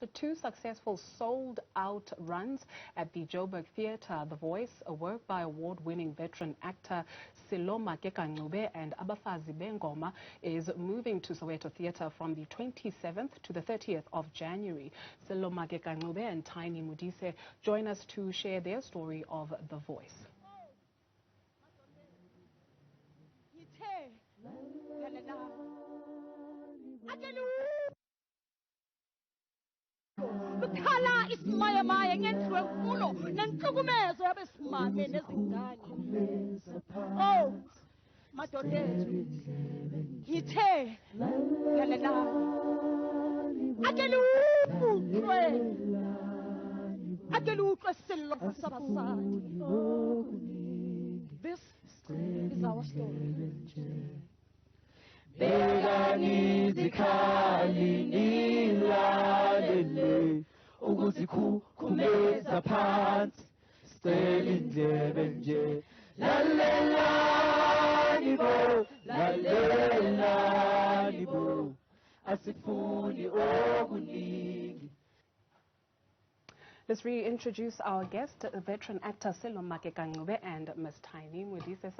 The two successful sold-out runs at the Joburg Theatre, The Voice, a work by award-winning veteran actor Sello Maake and Abafazi Bengoma, is moving to Soweto Theatre from the 27th to the 30th of January. Sello Maake and Tiny Modise join us to share their story of The Voice. Lukhala isimaya maya ngenziwe kulo nenhlukumezo yabesimame nezingane. Oh madodethu ngithe akeluqwe Sello sabasadi. This is our story. Begani zikhali nilalele ukuthi kumeza phansi sicela indlebe nje lalelani bo asifuni okuningi. Let's reintroduce our guest, veteran actor Sello Maake and Ms. Tiny Modise.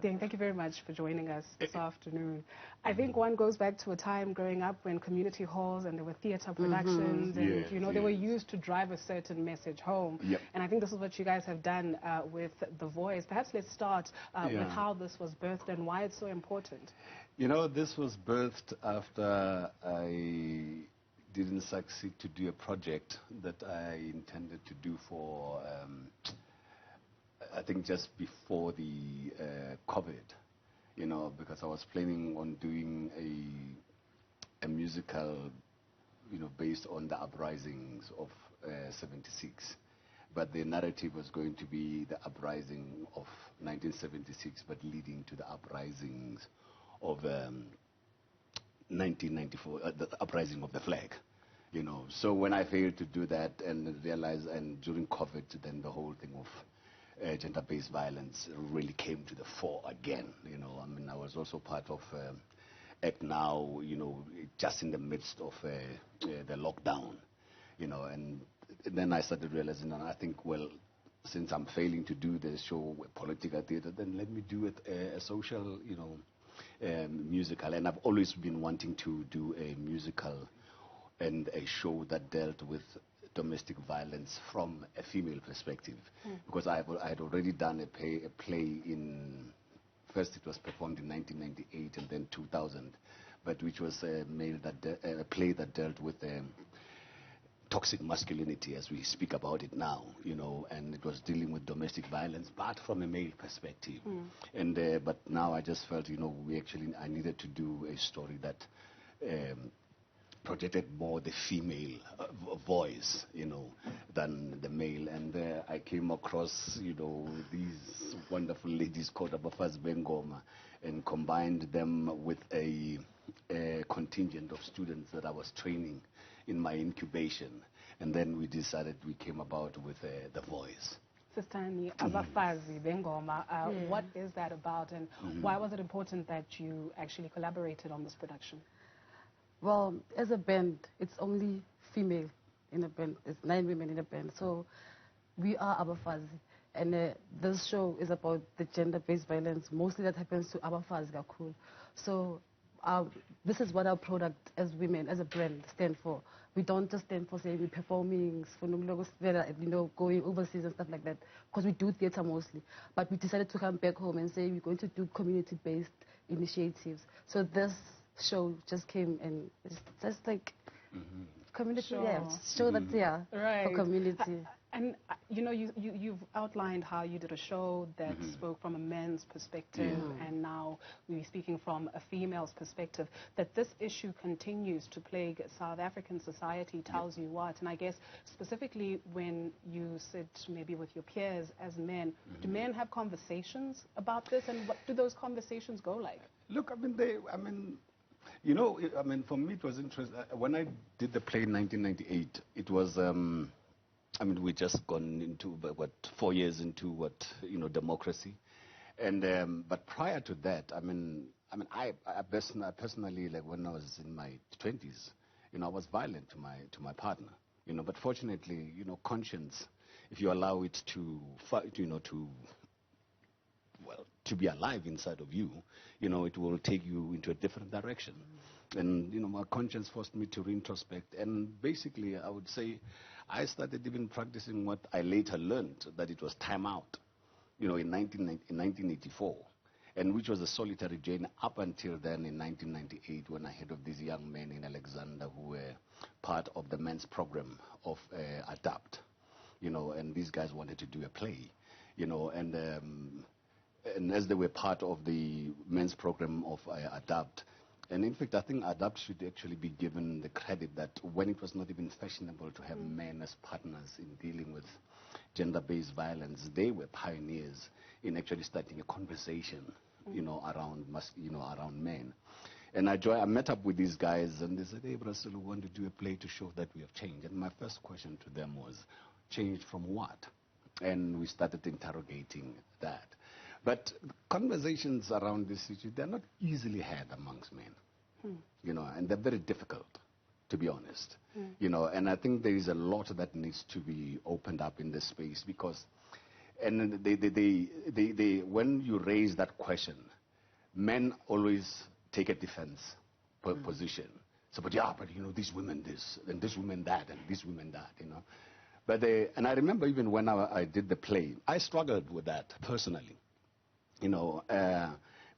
Thank you very much for joining us this afternoon. I think one goes back to a time growing up when community halls and there were theatre productions and they were used to drive a certain message home. And I think this is what you guys have done with The Voice. Perhaps let's start with how this was birthed and why it's so important. You know, this was birthed after I didn't succeed to do a project that I intended to do for, I think just before the COVID, because I was planning on doing a musical, based on the uprisings of 76. But the narrative was going to be the uprising of 1976, but leading to the uprisings of 1994, the uprising of the flag, So when I failed to do that and realized, and during COVID, then the whole thing of gender-based violence really came to the fore again, I mean, I was also part of Act Now, just in the midst of the lockdown, and then I started realizing, and I think, well, since I'm failing to do the show political theater, then let me do it a social, musical. And I've always been wanting to do a musical and a show that dealt with domestic violence from a female perspective, because I had already done a play in, first it was performed in 1998 and then 2000, but which was a play that dealt with toxic masculinity, as we speak about it now, and it was dealing with domestic violence, but from a male perspective. And but now I just felt, I needed to do a story that projected more the female voice, than the male. And there I came across, these wonderful ladies called Abafazi Bengoma, and combined them with a contingent of students that I was training in my incubation, and then we came about with The Voice. Sister Abafazi Bengoma, what is that about, and why was it important that you actually collaborated on this production? Well, as a band, it's only female in a band. It's 9 women in a band, so we are Abafazi, and this show is about the gender-based violence, mostly that happens to Abafazi Gakul. So this is what our product as women, as a brand, stand for. We don't just stand for, say, we're performing, going overseas and stuff like that, because we do theater mostly. But we decided to come back home and say we're going to do community-based initiatives. So this show just came, and it's just like community, show that, for community. And you've outlined how you did a show that spoke from a man's perspective, and now we're speaking from a female's perspective. That this issue continues to plague South African society tells you what? And I guess specifically when you sit maybe with your peers as men, do men have conversations about this, and what do those conversations go like? Look, for me it was interesting. When I did the play in 1998, it was we just gone into 4 years into democracy, and but prior to that, I personally, like when I was in my 20s, you know, I was violent to my partner, you know, but fortunately, you know, conscience, if you allow it to, you know, to be alive inside of you, you know, it will take you into a different direction. And, you know, my conscience forced me to reintrospect. And basically, I would say I started even practicing what I later learned, that it was time out, you know, in 1984, and which was a solitary journey up until then in 1998, when I heard of these young men in Alexander who were part of the men's program of ADAPT, you know, and these guys wanted to do a play, you know, and as they were part of the men's program of ADAPT, and in fact, I think ADAPT should actually be given the credit that when it was not even fashionable to have men as partners in dealing with gender-based violence, they were pioneers in actually starting a conversation, you know, around around men. And I met up with these guys, and they said, "Hey, Brazil, we want to do a play to show that we have changed." And my first question to them was, "Changed from what?" And we started interrogating that. But conversations around this issue, they're not easily had amongst men, you know, and they're very difficult, to be honest, you know, and I think there is a lot that needs to be opened up in this space because, and they when you raise that question, men always take a defense position. So, but you know, these women this, and this women that, and this women that, you know. But and I remember even when I did the play, I struggled with that personally. You know,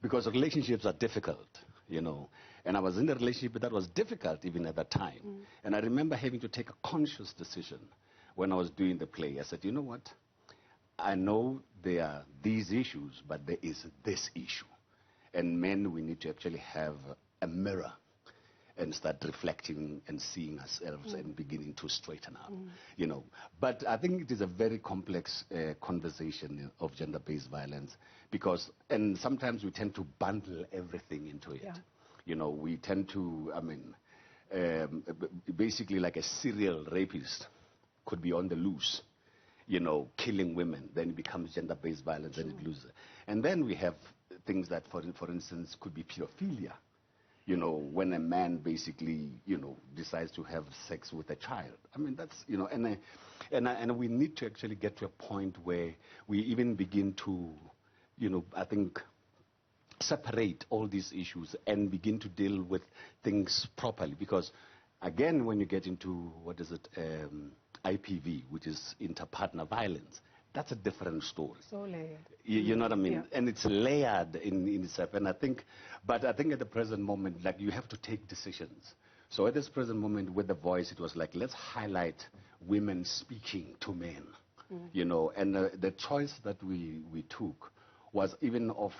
because relationships are difficult, you know, and I was in a relationship that was difficult even at that time. And I remember having to take a conscious decision when I was doing the play. I said, you know what, I know there are these issues, but there is this issue. And men, we need to actually have a mirror and start reflecting and seeing ourselves and beginning to straighten up, you know. But I think it is a very complex conversation of gender-based violence because, and sometimes we tend to bundle everything into it. Yeah. You know, we tend to, I mean, basically like a serial rapist could be on the loose, you know, killing women, then it becomes gender-based violence and it loses. And then we have things that, for instance, could be pedophilia. You know, when a man basically, you know, decides to have sex with a child. I mean, that's, you know, and we need to actually get to a point where we even begin to, you know, I think, separate all these issues and begin to deal with things properly. Because, again, when you get into, what is it, IPV, which is interpartner violence, that's a different story. So layered. You know what I mean? Yeah. And it's layered in itself. And I think at the present moment, like, you have to take decisions. So at this present moment with The Voice, it was like, let's highlight women speaking to men, you know. And the choice that we took was even of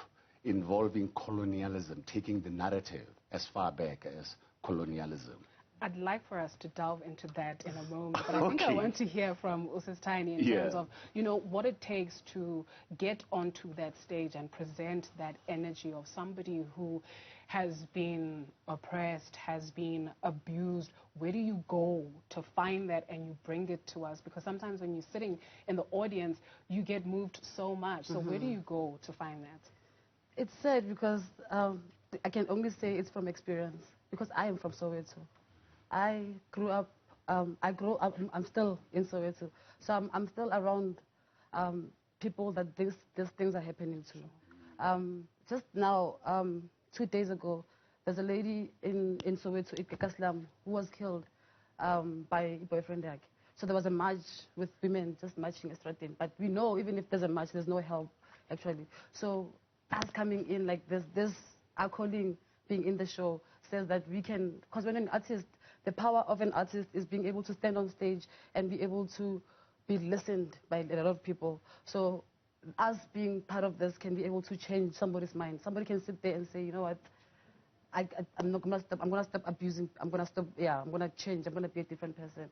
involving colonialism, taking the narrative as far back as colonialism. I'd like for us to delve into that in a moment, but I think I want to hear from Usis Tiny in terms of, you know, what it takes to get onto that stage and present that energy of somebody who has been oppressed, has been abused. Where do you go to find that and you bring it to us? Because sometimes when you're sitting in the audience, you get moved so much. So where do you go to find that? It's sad because I can only say it's from experience because I am from Soweto. I grew up, I'm still in Soweto, so I'm still around people that these things are happening to. Just now, 2 days ago, there's a lady in Soweto, Ikekaslam, who was killed by a boyfriend. So there was a march with women just marching Estratin. But we know even if there's a march, there's no help, actually. So us coming in like this, our calling being in the show says that we can, because when an artist, the power of an artist is being able to stand on stage and be able to be listened by a lot of people. So us being part of this can be able to change somebody's mind. Somebody can sit there and say, you know what, I'm not gonna stop. I'm gonna stop abusing. I'm gonna stop. Yeah, I'm gonna change. I'm gonna be a different person.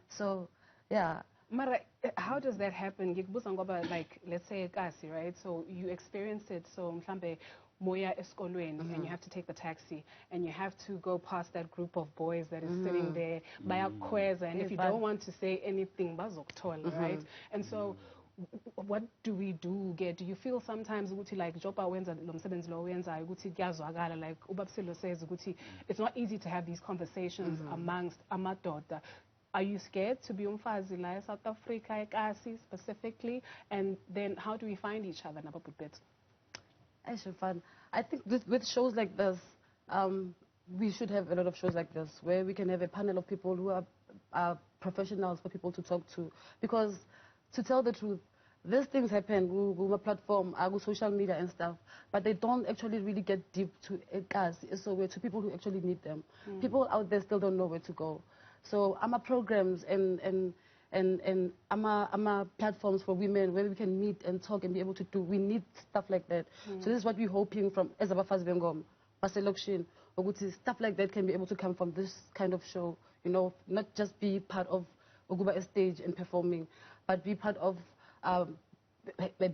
So, yeah. Mara, how does that happen? Like, let's say Kasi, right? So you experienced it. So mhlambe moya eskolweni, and you have to take the taxi, and you have to go past that group of boys that is sitting there, bayakhweza, and if you don't want to say anything, bazokuthola, right? And so what do we do? Do you feel sometimes ukuthi like Joburg wenza lo msebenzi lo wenzayo ukuthi kuyazwakala, like ubabselo says ukuthi it's not easy to have these conversations amongst amadoda? Are you scared to be umfazi la South Africa ekasi specifically? And then how do we find each other? I think with shows like this, we should have a lot of shows like this where we can have a panel of people who are professionals for people to talk to. Because to tell the truth, these things happen Google platform, social media and stuff, but they don't actually really get deep to us, so to people who actually need them. People out there still don't know where to go. So I'm programs and platforms for women where we can meet and talk and be able to do. We need stuff like that. So this is what we're hoping from as Abafazi Bengoma, Baselection, or stuff like that can be able to come from this kind of show. You know, not just be part of Oguba stage and performing, but be part of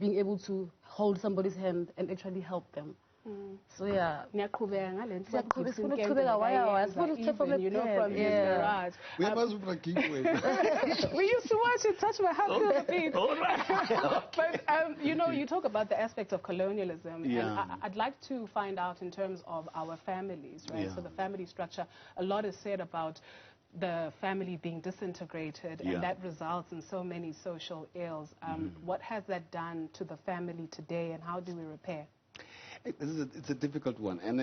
being able to hold somebody's hand and actually help them. So yeah. Even, from his garage. We used to watch it, touch my heart, feel the beat. But you know, you talk about the aspect of colonialism, and I'd like to find out in terms of our families, right? So the family structure, a lot is said about the family being disintegrated, and that results in so many social ills. What has that done to the family today, and how do we repair? It's a difficult one, and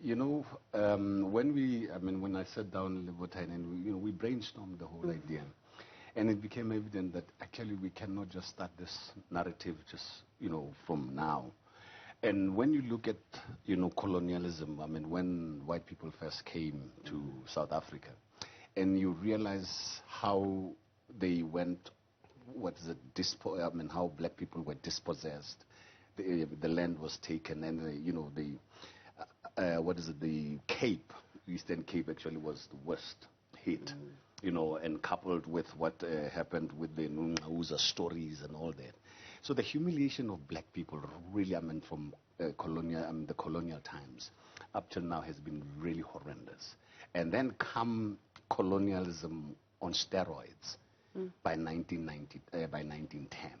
you know, when I sat down and we brainstormed the whole idea, and it became evident that actually we cannot just start this narrative just from now. And when you look at colonialism, when white people first came to South Africa, and you realize how they went, how black people were dispossessed. The land was taken, and the Cape, Eastern Cape actually was the worst hit, and coupled with what happened with the Newzroom stories and all that. So the humiliation of black people really, from the colonial times up till now has been really horrendous. And then come colonialism on steroids by 1910,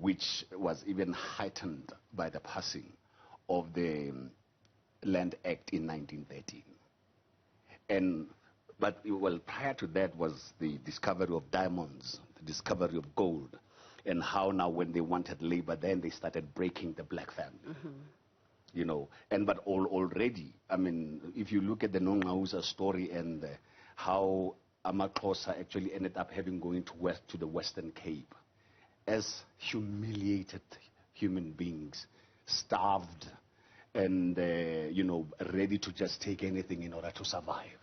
which was even heightened by the passing of the Land Act in 1913. But prior to that was the discovery of diamonds, the discovery of gold, and how now when they wanted labor, then they started breaking the black family. But already, if you look at the Nonqawusa story and how Amaxhosa actually ended up going to the Western Cape as humiliated human beings, starved, and ready to just take anything in order to survive.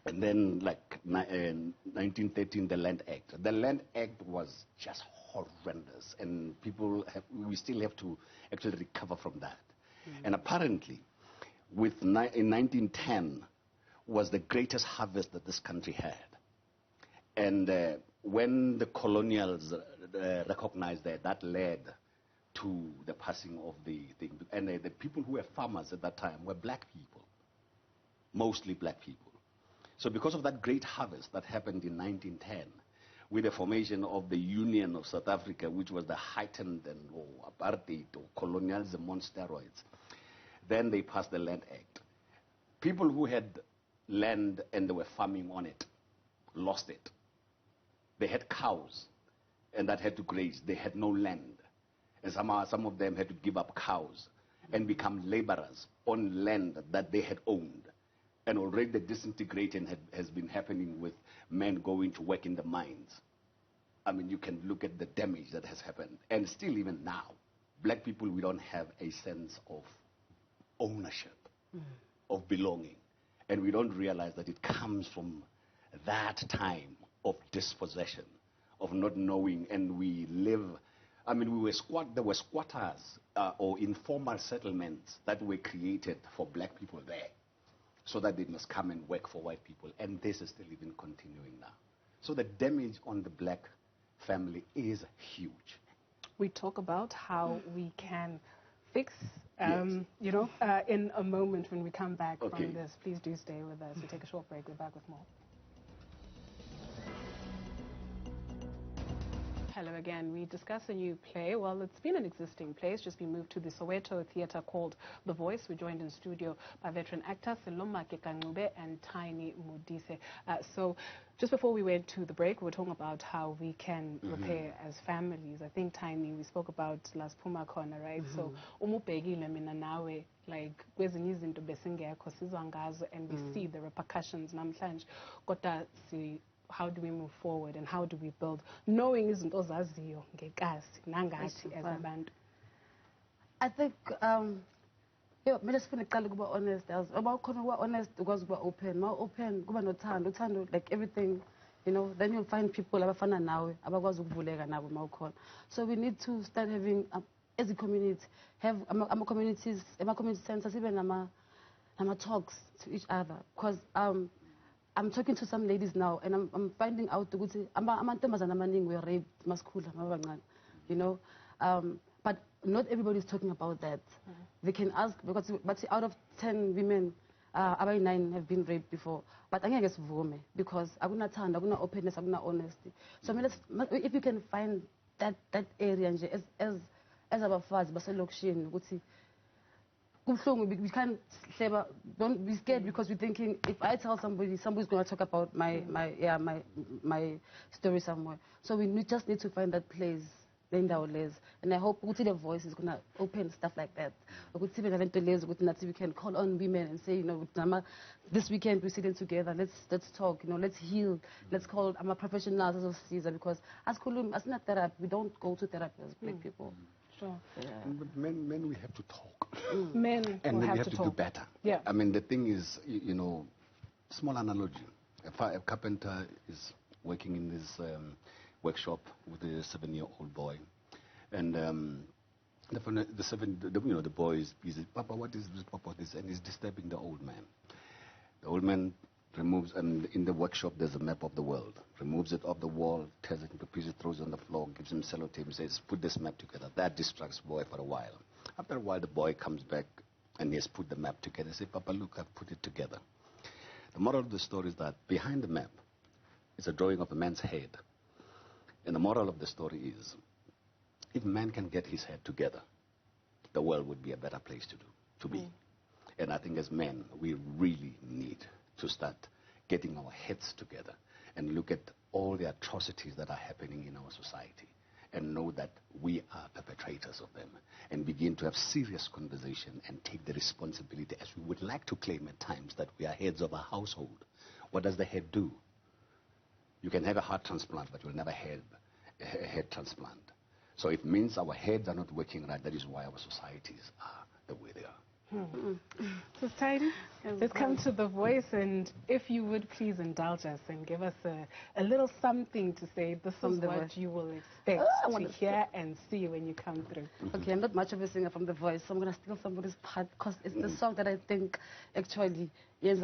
And then, 1913, the Land Act. The Land Act was just horrendous, and we still have to actually recover from that. And apparently, in 1910, was the greatest harvest that this country had. And when the colonials recognized that led to the passing of the thing. And the people who were farmers at that time were black people, mostly black people. So because of that great harvest that happened in 1910, with the formation of the Union of South Africa, which was the heightened apartheid or colonialism on steroids, then they passed the Land Act. People who had land and they were farming on it lost it. They had cows and that had to graze. They had no land. And some of them had to give up cows and become laborers on land that they had owned. And already the disintegration has been happening with men going to work in the mines. You can look at the damage that has happened. And still even now, black people, we don't have a sense of ownership, of belonging. And we don't realize that it comes from that time of dispossession, of not knowing. And we live, there were squatters or informal settlements that were created for black people there, so that they must come and work for white people. And this is still even continuing now. So the damage on the black family is huge. We talk about how we can fix, in a moment when we come back from this. Please do stay with us. We take a short break. We're back with more. Hello again. We discuss a new play. Well, it's been an existing play. It's just been moved to the Soweto Theatre called The Voice. We're joined in studio by veteran actors Sello, Maake and Tiny Modise. So just before we went to the break, we were talking about how we can repair as families. I think, Tiny, we spoke about last Puma Corner, right? So, umubhekile mina nawe, like, kwezinye izinto besingekho sizwa ngazo, and we see the repercussions namhlanje. Kodwa how do we move forward and how do we build, knowing izinto ozaziyo ngekasi nangathi as abantu? I think mina sifuna uqala kuba honest. Uma ukhona kuba honest ukwazi kuba open. Ma open kuba nothando, like everything, you know, then you'll find people abafana nawe abakwazi ukuvuleka nabo ma ukhona. So we need to start having as a community, have community centers, even nama talks to each other, because I'm talking to some ladies now, and I'm finding out ukuthi amantombazana amaningi were raped maskula mabancane, you know, but not everybody is talking about that. They can ask, because but out of 10 women, about 9 have been raped before. But angeke sivume because akunathanda, akuna openness, akuna honesty. So I mean, if you can find that area nje as Abafazi baselokishini ukuthi we can't say, don't be scared because we're thinking if I tell somebody's going to talk about my story somewhere. So we just need to find that place in our lives, and I hope the Voice is going to open stuff like that. We can call on women and say, you know, this weekend we're sitting together. Let's talk. You know, let's heal. Let's call. I'm a professional as Caesar because as not therapy, we don't go to therapy as black people. Sure. Yeah. But men, we have to talk. Men, and we have to do better. Yeah. I mean, the thing is, you know, small analogy. A carpenter is working in this workshop with a 7-year-old boy, and the boy is busy. Papa, what is this? Papa, this, and he's disturbing the old man. The old man removes, and in the workshop there's a map of the world. Removes it off the wall, tears it into pieces, throws it on the floor, gives him sellotape, and says, "Put this map together." That distracts the boy for a while. After a while, the boy comes back and he has put the map together. He says, "Papa, look, I've put it together." The moral of the story is that behind the map is a drawing of a man's head. And the moral of the story is, if man can get his head together, the world would be a better place to be. And I think as men, we really need to start getting our heads together and look at all the atrocities that are happening in our society and know that we are perpetrators of them and begin to have serious conversation and take the responsibility, as we would like to claim at times, that we are heads of a household. What does the head do? You can have a heart transplant, but you'll never have a head transplant. So it means our heads are not working right. That is why our societies are the way they are. So, Tiny, let's come to The Voice, and if you would please indulge us and give us a little something to say. This is what you will expect to hear and see when you come through. Okay, I'm not much of a singer from The Voice, so I'm going to steal somebody's part because it's the song that I think actually they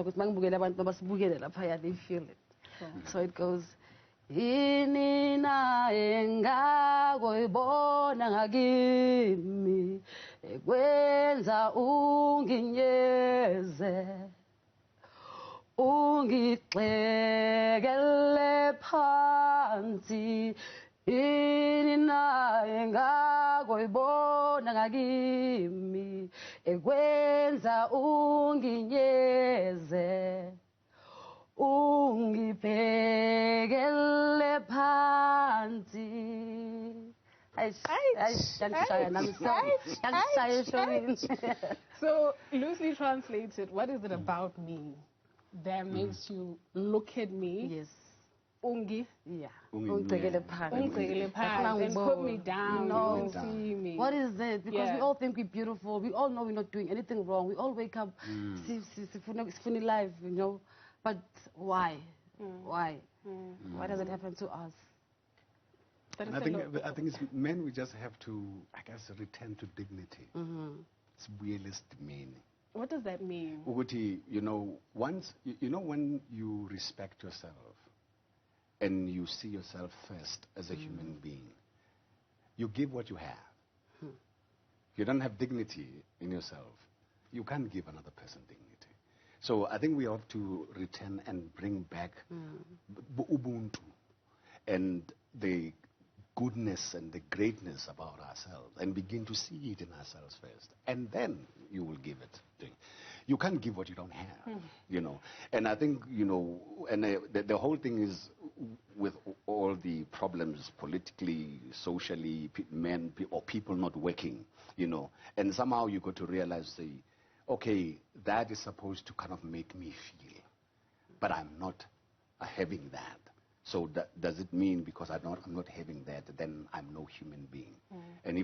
feel it. So it goes, Inina engakoibona ngakimi ekwenza unginyeze ungixekele phansi Inina engakoibona ngakimi ekwenza unginyeze ungibhekele phansi. So, loosely translated, what is it about me that makes you look at me? Yes. Ungi. Yeah. Ungibhekele phansi. And put me down. No. You can see me. What is it? Because we all think we're beautiful. We all know we're not doing anything wrong. We all wake up, it's funny life, you know. But why? Why? Why does it happen to us? And I think it's men, we just have to, I guess, return to dignity. It's realist meaning. What does that mean? Uguti, you know, once, you know, when you respect yourself and you see yourself first as a human being, you give what you have. If you don't have dignity in yourself, you can't give another person dignity. So I think we have to return and bring back Ubuntu and the goodness and the greatness about ourselves and begin to see it in ourselves first. And then you will give it. You can't give what you don't have, you know. And I think, you know, and the whole thing is with all the problems politically, socially, men or people not working, you know. And somehow you got to realize, say, okay, that is supposed to kind of make me feel, but I'm not having that. So does it mean because I'm not having that, then I'm no human being? And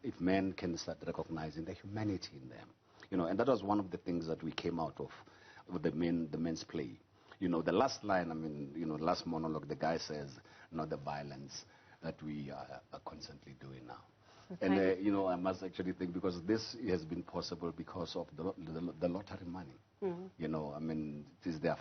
if men can start recognizing the humanity in them, you know, and that was one of the things that we came out of with the men's play. You know, the last line, I mean, you know, last monologue, the guy says, not the violence that we are constantly doing now. And, you know, I must actually think, because this has been possible because of the lottery money. You know, I mean, it's the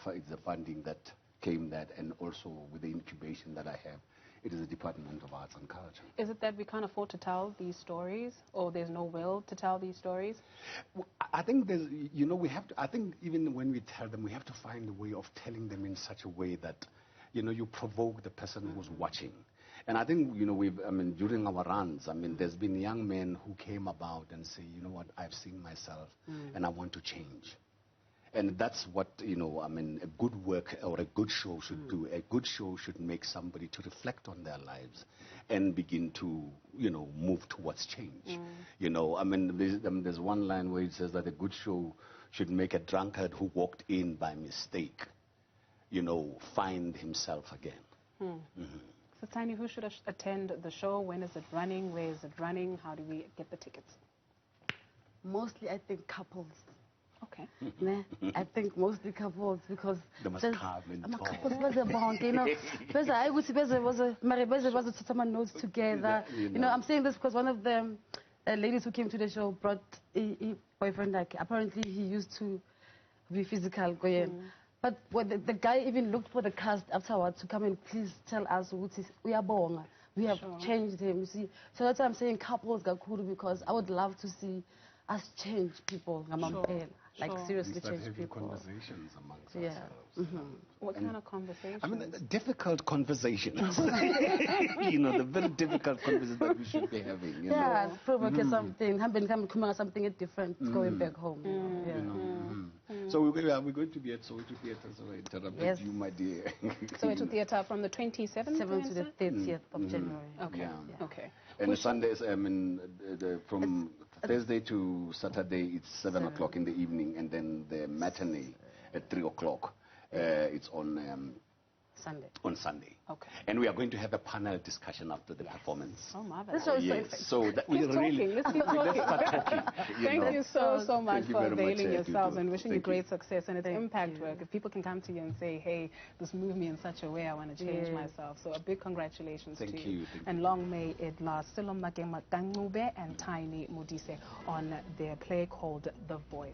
funding that came that, and also with the incubation that I have, it is the Department of Arts and Culture. Is it that we can't afford to tell these stories, or there's no will to tell these stories? I think there's, you know, we have to, I think even when we tell them, we have to find a way of telling them in such a way that, you know, you provoke the person who's watching. And I think, you know, I mean, during our runs, I mean, there's been young men who came about and say, you know what, I've seen myself and I want to change. And that's what, you know, I mean, a good work or a good show should do. A good show should make somebody to reflect on their lives and begin to, you know, move towards change. You know, I mean, there's one line where it says that a good show should make a drunkard who walked in by mistake, you know, find himself again. So, Tiny, who should attend the show? When is it running? Where is it running? How do we get the tickets? Mostly, I think, couples. Okay. I think mostly couples, because They must come and talk. couples was a bond, you know. I would say was someone knows together. You know, I'm saying this because one of the ladies who came to the show brought a boyfriend. Like, apparently he used to be physical going. But when the guy even looked for the cast afterwards to come and please tell us we are born. We have changed him, you see. So that's why I'm saying couples got cool, because I would love to see us change people. Like, seriously change people. Conversations amongst ourselves. What kind of conversations? I mean, difficult conversations. You know, the very difficult conversations that we should be having. You know? Provoke something, something different going back home. You know, So we're going to be at Soweto Theatre, so I interrupted you, my dear. Soweto Theatre from the 27th? 7th to the 30th of January. Okay. Okay. And the Sundays, I mean, from Thursday to Saturday, it's 7 o'clock in the evening, and then the matinee at 3 o'clock. It's on Sunday. On Sunday. Okay. And we are going to have a panel discussion after the performance. Oh, marvelous. So that we really let's keep talking. start talking. Thank you so much for availing yourselves and wishing you great you. success. And it's impact work. If people can come to you and say, hey, this moved me in such a way, I want to change myself. So a big congratulations to you. And long may it last. Sello, Maake, Ncube and Tiny Modise on their play called The Voice.